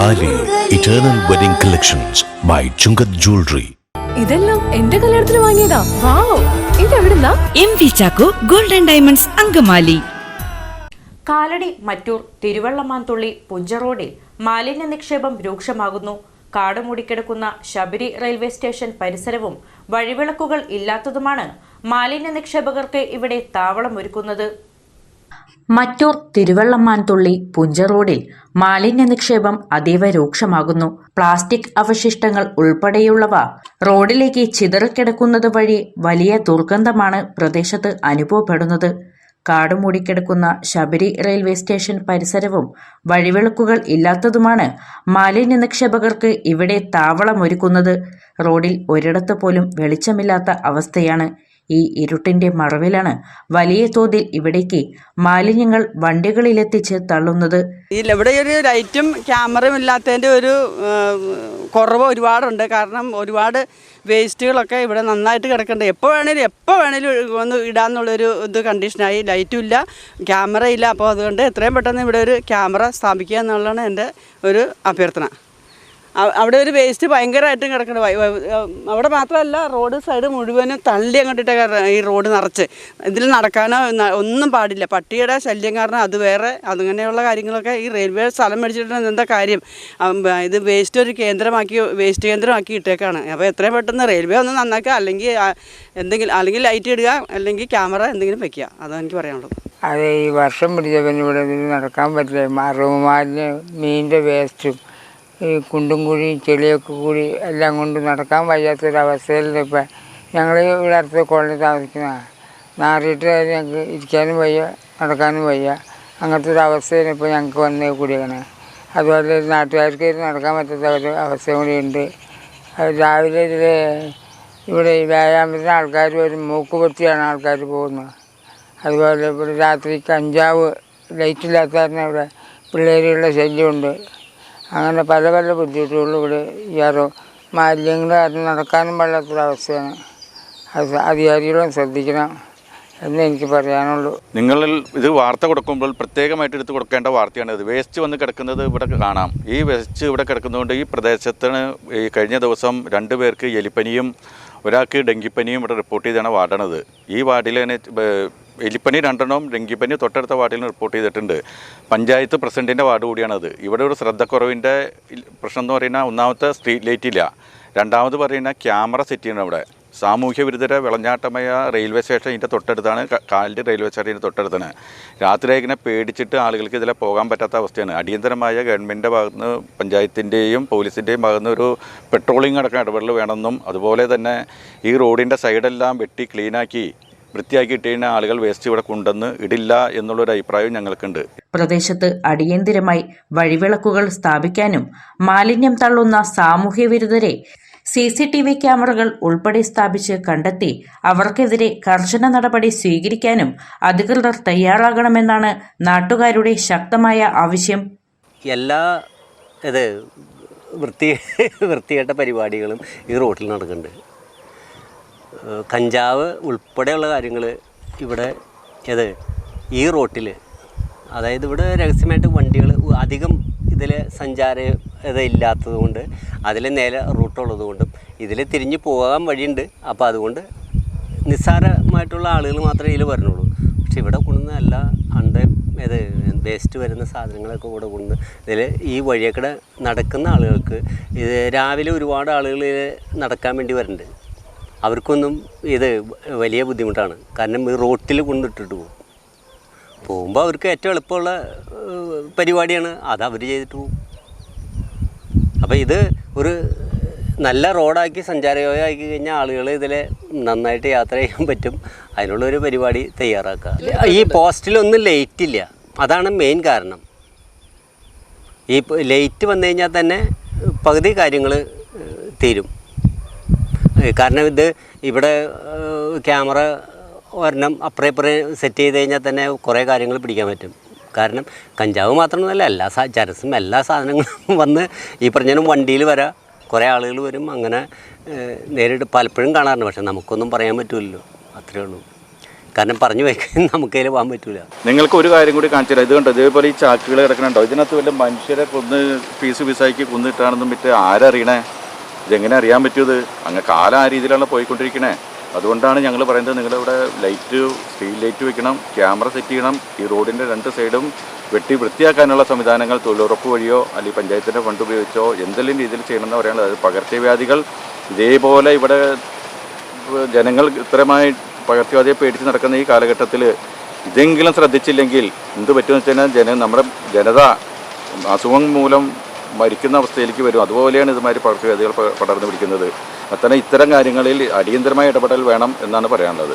താലി eternal wedding collections by Chungath jewellery. ഇതെല്ലാം എന്റെ കല്യാണത്തിന് വാങ്ങിയതാ. വാവ്, ഇതെവിടുന്നാ? MV Chacko golden diamonds Angamaly. Kalady Mattoor തിരുവള്ളമാൻതുള്ളി പുഞ്ച റോഡിൽ മാലിന്യ നിക്ഷേപം രൂക്ഷമാകുന്നു. കാട് മൂടിക്കിടക്കുന്ന ശബരി റെയിൽവേ സ്റ്റേഷൻ പരിസരവും വഴിവിളക്കുകൾ ഇല്ലാത്തതുമാണ് മാലിന്യ നിക്ഷേപകർക്ക് ഇവിടെ താവളമൊരുക്കുന്നത്. മറ്റൂർ തിരുവള്ളമാൻതുള്ളി പുഞ്ച റോഡിൽ മാലിന്യ നിക്ഷേപം അതീവ രൂക്ഷമാകുന്നു. പ്ലാസ്റ്റിക് അവശിഷ്ടങ്ങൾ ഉൾപ്പെടെയുള്ളവ റോഡിലേക്ക് ചിതറിക്കിടക്കുന്നത് വഴി വലിയ ദുർഗന്ധമാണ് പ്രദേശത്ത് അനുഭവപ്പെടുന്നത്. കാട് മൂടിക്കിടക്കുന്ന ശബരി റെയിൽവേ സ്റ്റേഷൻ പരിസരവും വഴിവിളക്കുകൾ ഇല്ലാത്തതുമാണ് മാലിന്യ നിക്ഷേപകർക്ക് ഇവിടെ താവളമൊരുക്കുന്നത്. റോഡിൽ ഒരിടത്ത് പോലും വെളിച്ചമില്ലാത്ത അവസ്ഥയാണ്. ഈ ഇരുട്ടിന്റെ മറവിലാണ് വലിയ തോതിൽ ഇവിടേക്ക് മാലിന്യങ്ങൾ വണ്ടികളിലെത്തിച്ച് തള്ളുന്നത്. ഇവിടെ ഒരു ലൈറ്റും ക്യാമറയും ഇല്ലാത്തതിൻ്റെ ഒരു കുറവ് ഒരുപാടുണ്ട്. കാരണം ഒരുപാട് വേസ്റ്റുകളൊക്കെ ഇവിടെ നന്നായിട്ട് കിടക്കുന്നുണ്ട്. എപ്പോൾ വേണേലും ഒന്ന് ഇടാന്നുള്ളൊരു ഇത് കണ്ടീഷനായി. ലൈറ്റും ഇല്ല, ക്യാമറ ഇല്ല. അപ്പോൾ അതുകൊണ്ട് എത്രയും പെട്ടെന്ന് ഇവിടെ ഒരു ക്യാമറ സ്ഥാപിക്കുക എന്നുള്ളതാണ് എൻ്റെ ഒരു അഭ്യർത്ഥന. അവിടെ ഒരു വേസ്റ്റ് ഭയങ്കരമായിട്ടും കിടക്കുന്നുണ്ട്. അവിടെ മാത്രമല്ല, റോഡ് സൈഡ് മുഴുവനും തള്ളി അങ്ങോട്ടിട്ട് ഈ റോഡ് നിറച്ച്. ഇതിൽ നടക്കാനോ ഒന്നും പാടില്ല. പട്ടിയുടെ ശല്യം കാരണം അത് വേറെ, അങ്ങനെയുള്ള കാര്യങ്ങളൊക്കെ. ഈ റെയിൽവേ സ്ഥലം മേടിച്ചിട്ട് എന്താ കാര്യം? ഇത് വേസ്റ്റ് ഒരു വേസ്റ്റ് കേന്ദ്രമാക്കി ഇട്ടേക്കാണ്. അപ്പോൾ എത്രയും പെട്ടെന്ന് റെയിൽവേ ഒന്ന് നന്നാക്കുക, അല്ലെങ്കിൽ ലൈറ്റ് ഇടുക, അല്ലെങ്കിൽ ക്യാമറ എന്തെങ്കിലും വെക്കുക. അതാണ് എനിക്ക് പറയാനുള്ളത്. അത് ഈ വർഷം പിടിച്ചവന് ഇവിടെ നടക്കാൻ പറ്റില്ല. മാലിന്യ മീനിൻ്റെ വേസ്റ്റും ഈ കുണ്ടും കുഴിയും ചെളിയൊക്കെ കൂടി എല്ലാം കൊണ്ട് നടക്കാൻ വയ്യാത്തൊരവസ്ഥയിൽ ഇപ്പം ഞങ്ങൾ ഇവിടെ അടുത്ത കോളനി താമസിക്കുന്നതാണ്. നാറിയിട്ട് ഞങ്ങൾക്ക് ഇരിക്കാനും വയ്യ, നടക്കാനും വയ്യ. അങ്ങനത്തെ ഒരു അവസ്ഥയിൽ ഇപ്പോൾ ഞങ്ങൾക്ക് വന്ന് കൂടിയാണ്. അതുപോലെ നാട്ടുകാർക്ക് നടക്കാൻ പറ്റാത്ത ഒരു അവസ്ഥ കൂടിയുണ്ട്. രാവിലെ ഇവിടെ വ്യായാമത്തിന് ആൾക്കാർ വരും, മൂക്കുപൊത്തിയാണ് ആൾക്കാർ പോകുന്നത്. അതുപോലെ ഇവിടെ രാത്രി കഞ്ചാവ് ലൈറ്റില്ലാത്ത കാരണം ഇവിടെ പിള്ളേരുള്ള ശല്യമുണ്ട്. അങ്ങനെ പല ബുദ്ധിമുട്ടുകളും ഇവിടെ മാലിന്യങ്ങൾ കാരണം നടക്കാനും പാടാത്തൊരവസ്ഥയാണ്. അത് അധികാരികളും ശ്രദ്ധിക്കണം എന്ന് എനിക്ക് പറയാനുള്ളൂ. നിങ്ങളിൽ ഇത് വാർത്ത കൊടുക്കുമ്പോൾ പ്രത്യേകമായിട്ട് എടുത്ത് കൊടുക്കേണ്ട വാർത്തയാണ് ഇത്. വേസ്റ്റ് വന്ന് കിടക്കുന്നത് ഇവിടെ കാണാം. ഈ വേസ്റ്റ് ഇവിടെ കിടക്കുന്നതുകൊണ്ട് ഈ പ്രദേശത്തിന് ഈ കഴിഞ്ഞ ദിവസം 2 പേർക്ക് എലിപ്പനിയും ഒരാൾക്ക് ഡെങ്കിപ്പനിയും ഇവിടെ റിപ്പോർട്ട് ചെയ്താണ് വാർഡണത്. ഈ വാർഡിൽ തന്നെ എലിപ്പനി 2 ഡെങ്കിപ്പനി തൊട്ടടുത്ത വാർഡിൽ റിപ്പോർട്ട് ചെയ്തിട്ടുണ്ട്. പഞ്ചായത്ത് പ്രസിഡൻറ്റിൻ്റെ വാർഡ് കൂടിയാണത്. ഇവിടെ ഒരു ശ്രദ്ധക്കുറവിൻ്റെ പ്രശ്നം എന്ന് പറയുന്നത്, ഒന്നാമത്തെ സ്ട്രീറ്റ് ലൈറ്റ് ഇല്ല, രണ്ടാമത് പറയുന്ന ക്യാമറ സെറ്റ് ചെയ്യണം. ഇവിടെ സാമൂഹ്യ വിരുദ്ധരെ വിളഞ്ഞാട്ടമായ റെയിൽവേ സ്റ്റേഷൻ ഇതിൻ്റെ തൊട്ടടുത്താണ്. കാലടി റെയിൽവേ സ്റ്റേഷൻ്റെ തൊട്ടടുത്താണ്. രാത്രി ഇങ്ങനെ പേടിച്ചിട്ട് ആളുകൾക്ക് ഇതിലെ പോകാൻ പറ്റാത്ത അവസ്ഥയാണ്. അടിയന്തരമായ ഗവൺമെൻറ്റിൻ്റെ ഭാഗത്തുനിന്ന്, പഞ്ചായത്തിൻ്റെയും പോലീസിൻ്റെയും ഭാഗത്തുനിന്ന് ഒരു പെട്രോളിംഗ് അടക്കം ഇടപെടൽ വേണമെന്നും, അതുപോലെ തന്നെ ഈ റോഡിൻ്റെ സൈഡെല്ലാം വെട്ടി ക്ലീനാക്കി വൃത്തിയാക്കിയിട്ട ആളുകൾ വേസ്റ്റ് ഇവിടെ കൊണ്ടുവന്ന് ഇടില്ല എന്നുള്ളൊരു അഭിപ്രായം ഞങ്ങൾക്കുണ്ട്. പ്രദേശത്ത് അടിയന്തിരമായി വഴിവിളക്കുകൾ സ്ഥാപിക്കാനും മാലിന്യം തള്ളുന്ന സാമൂഹ്യ വിരുദ്ധരെ CCTV ക്യാമറകൾ ഉൾപ്പെടെ സ്ഥാപിച്ച് കണ്ടെത്തി അവർക്കെതിരെ കർശന നടപടി സ്വീകരിക്കാനും അധികൃതർ തയ്യാറാകണമെന്നാണ് നാട്ടുകാരുടെ ശക്തമായ ആവശ്യം. എല്ലാ വൃത്തികെട്ട പരിപാടികളും ഈ റോഡിൽ നടക്കുന്നുണ്ട്. കഞ്ചാവ് ഉൾപ്പെടെയുള്ള കാര്യങ്ങൾ ഇവിടെ ഈ റോട്ടിൽ, അതായത് ഇവിടെ രഹസ്യമായിട്ട് വണ്ടികൾ അധികം ഇതിൽ ഇല്ലാത്തത് കൊണ്ട്, അതിൽ നേരെ റൂട്ടുള്ളത് കൊണ്ടും ഇതിൽ തിരിഞ്ഞ് പോകാൻ വഴിയുണ്ട്. അപ്പോൾ അതുകൊണ്ട് നിസ്സാരമായിട്ടുള്ള ആളുകൾ മാത്രമേ ഇതിൽ വരണുള്ളൂ. പക്ഷെ ഇവിടെ കൊണ്ടുവന്ന എല്ലാ വേസ്റ്റ് വരുന്ന സാധനങ്ങളൊക്കെ ഇവിടെ കൊണ്ട് ഈ വഴിയൊക്കെ നടക്കുന്ന ആളുകൾക്ക് ഇത് രാവിലെ ഒരുപാട് ആളുകൾ നടക്കാൻ വേണ്ടി വരുന്നുണ്ട്. അവർക്കൊന്നും ഇത് വലിയ ബുദ്ധിമുട്ടാണ്. കാരണം ഈ റോട്ടിൽ കൊണ്ടിട്ടിട്ട് പോകുമ്പോൾ അവർക്ക് ഏറ്റവും എളുപ്പമുള്ള പരിപാടിയാണ് അത്, അവർ ചെയ്തിട്ട് പോകും. അപ്പോൾ ഇത് ഒരു നല്ല റോഡാക്കി സഞ്ചാരയോഗ്യമാക്കി കഴിഞ്ഞാൽ ആളുകൾ ഇതിൽ നന്നായിട്ട് യാത്ര ചെയ്യാൻ പറ്റും. അതിനുള്ളൊരു പരിപാടി തയ്യാറാക്കുക. ഈ പോസ്റ്റിലൊന്നും ലൈറ്റ് ഇല്ല, അതാണ് മെയിൻ കാരണം. ഈ ലൈറ്റ് വന്നു കഴിഞ്ഞാൽ തന്നെ പകുതി കാര്യങ്ങൾ തീരും. കാരണം ഇവിടെ ക്യാമറ ഒരെണ്ണം അപ്പുറേ സെറ്റ് ചെയ്ത് കഴിഞ്ഞാൽ തന്നെ കുറേ കാര്യങ്ങൾ പിടിക്കാൻ പറ്റും. കാരണം കഞ്ചാവ് മാത്രമൊന്നുമല്ല, ചരസും എല്ലാ സാധനങ്ങളും വന്ന് ഈ പറഞ്ഞാലും വണ്ടിയിൽ വരാം, കുറേ ആളുകൾ വരും. അങ്ങനെ നേരിട്ട് പലപ്പോഴും കാണാറുണ്ട്. പക്ഷെ നമുക്കൊന്നും പറയാൻ പറ്റില്ലല്ലോ, അത്രയേ ഉള്ളൂ. കാരണം പറഞ്ഞു വയ്ക്കാൻ നമുക്കതിൽ പോകാൻ പറ്റില്ല. നിങ്ങൾക്ക് ഒരു കാര്യം കൂടി കാണിച്ചു തരാം. ഇത് കണ്ടോ, ഇതേപോലെ ഈ ചാക്കുകൾ കിടക്കണുണ്ടോ? ഇതിനകത്ത് വല്ല മനുഷ്യരെ കൊന്ന് പീസാക്കി കൊന്നിട്ടാണെന്നും പറ്റും ആരറിയണേ? ഇതെങ്ങനെ അറിയാൻ പറ്റുമത്? അങ്ങനെ കാലം ആ രീതിയിലാണ് പോയിക്കൊണ്ടിരിക്കണേ. അതുകൊണ്ടാണ് ഞങ്ങൾ പറയുന്നത്, നിങ്ങളിവിടെ സ്ട്രീറ്റ് ലൈറ്റ് വെക്കണം, ക്യാമറ സെറ്റ് ചെയ്യണം, ഈ റോഡിൻ്റെ 2 സൈഡും വെട്ടി വൃത്തിയാക്കാനുള്ള സംവിധാനങ്ങൾ തൊഴിലുറപ്പ് വഴിയോ അല്ലെങ്കിൽ പഞ്ചായത്തിൻ്റെ ഫണ്ട് ഉപയോഗിച്ചോ എന്തെങ്കിലും രീതിയിൽ ചെയ്യണമെന്ന് പറയാനുള്ളത്. അത് പകർച്ചവ്യാധികൾ ഇതേപോലെ ഇവിടെ ജനങ്ങൾ ഇത്രമായി പകർച്ചവ്യാധിയെ പേടിച്ച് നടക്കുന്ന ഈ കാലഘട്ടത്തിൽ ഇതെങ്കിലും ശ്രദ്ധിച്ചില്ലെങ്കിൽ എന്ത് പറ്റുമെന്ന് വെച്ച് കഴിഞ്ഞാൽ നമ്മുടെ ജനത അസുഖം മൂലം മരിക്കുന്ന അവസ്ഥയിലേക്ക് വരും. അതുപോലെയാണ് ഇതുമാതിരി പകർച്ചവ്യാധികൾ പടർന്നു പിടിക്കുന്നത്. അത്തരം ഇത്തരം കാര്യങ്ങളിൽ അടിയന്തരമായ ഇടപെടൽ വേണം എന്നാണ് പറയാനുള്ളത്.